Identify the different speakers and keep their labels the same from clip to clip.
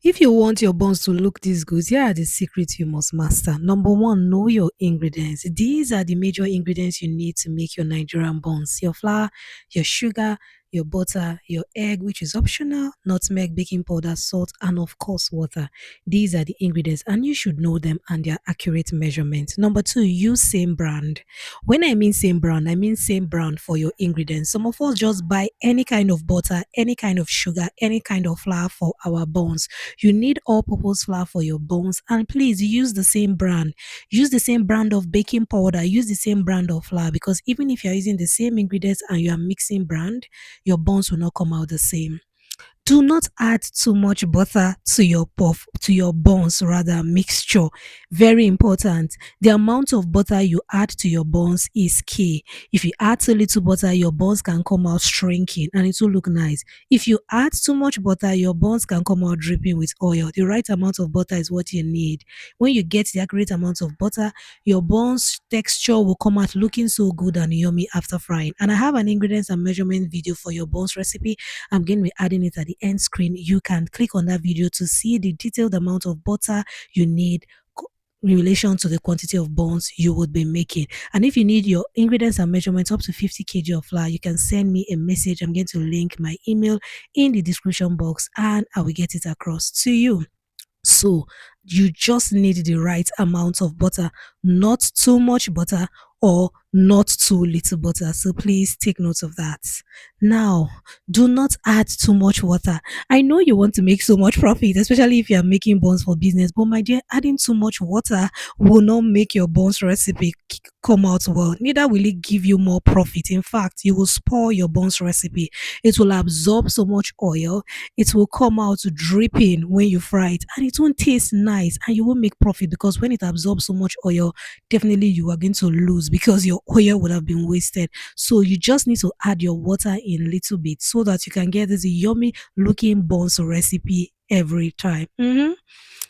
Speaker 1: If you want your buns to look this good, here are the secrets you must master. Number one, know your ingredients. These are the major ingredients you need to make your Nigerian buns: your flour, your sugar, your butter, your egg, which is optional, nutmeg, baking powder, salt, and of course, water. These are the ingredients, and you should know them and their accurate measurement. Number two, use same brand. When I mean same brand, I mean same brand for your ingredients. Some of us just buy any kind of butter, any kind of sugar, any kind of flour for our buns. You need all purpose flour for your buns, and please use the same brand. Use the same brand of baking powder, use the same brand of flour, because even if you're using the same ingredients and you are mixing brand, your buns will not come out the same. Do not add too much butter to your buns rather mixture. Very important. The amount of butter you add to your buns is key. If you add too little butter, your buns can come out shrinking and it will look nice. If you add too much butter, your buns can come out dripping with oil. The right amount of butter is what you need. When you get the accurate amount of butter, your buns texture will come out looking so good and yummy after frying. And I have an ingredients and measurement video for your buns recipe. I'm going to be adding it at the end screen. You can click on that video to see the detailed amount of butter you need in relation to the quantity of buns you would be making. And if you need your ingredients and measurements up to 50 kg of flour, you can send me a message. I'm going to link my email in the description box and I will get it across to you. So you just need the right amount of butter, not too much butter or not too little butter. So please take note of that. Now, do not add too much water. I know you want to make so much profit, especially if you are making buns for business, but my dear, adding too much water will not make your buns recipe come out well. Neither will it give you more profit. In fact, you will spoil your buns recipe. It will absorb so much oil, it will come out dripping when you fry it, and it won't taste nice, and you won't make profit because when it absorbs so much oil, definitely you are going to lose because your oil would have been wasted. So you just need to add your water in little bit so that you can get this yummy looking buns recipe every time.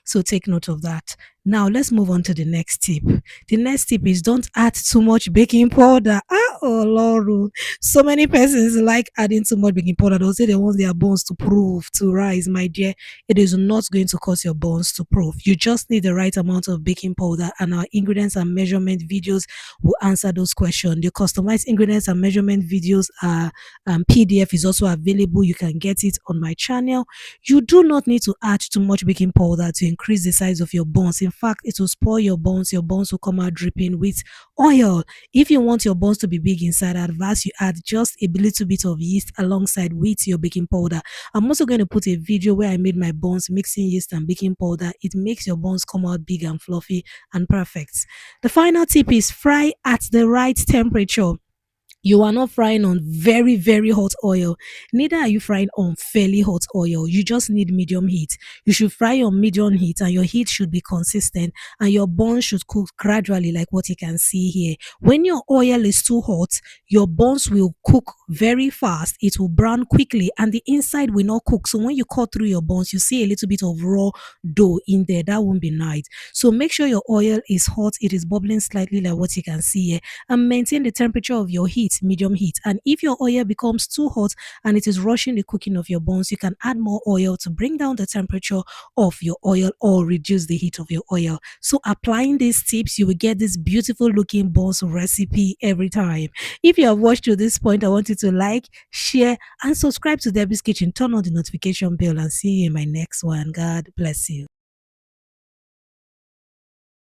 Speaker 1: So take note of that. Now let's move on to the next tip. The next tip is don't add too much baking powder. Oh Lord. So many persons like adding too much baking powder. They'll say they want their bones to prove, to rise. My dear, it is not going to cause your bones to prove. You just need the right amount of baking powder, and our ingredients and measurement videos will answer those questions. The customized ingredients and measurement videos are PDF is also available. You can get it on my channel. You do not need to add too much baking powder to increase the size of your buns. In fact, it will spoil your buns. Your buns will come out dripping with oil. If you want your buns to be big inside, I advise you add just a little bit of yeast alongside with your baking powder. I'm also going to put a video where I made my buns mixing yeast and baking powder. It makes your buns come out big and fluffy and perfect. The final tip is fry at the right temperature. You are not frying on very, very hot oil. Neither are you frying on fairly hot oil. You just need medium heat. You should fry on medium heat and your heat should be consistent and your buns should cook gradually like what you can see here. When your oil is too hot, your buns will cook very fast. It will brown quickly and the inside will not cook. So when you cut through your buns, you see a little bit of raw dough in there. That won't be nice. So make sure your oil is hot. It is bubbling slightly like what you can see here, and maintain the temperature of your heat, medium heat. And if your oil becomes too hot and it is rushing the cooking of your buns, you can add more oil to bring down the temperature of your oil or reduce the heat of your oil. So applying these tips, you will get this beautiful looking buns recipe every time. If you have watched to this point, I want you to like, share, and subscribe to Debbie's Kitchen. Turn on the notification bell and see you in my next one. God bless you.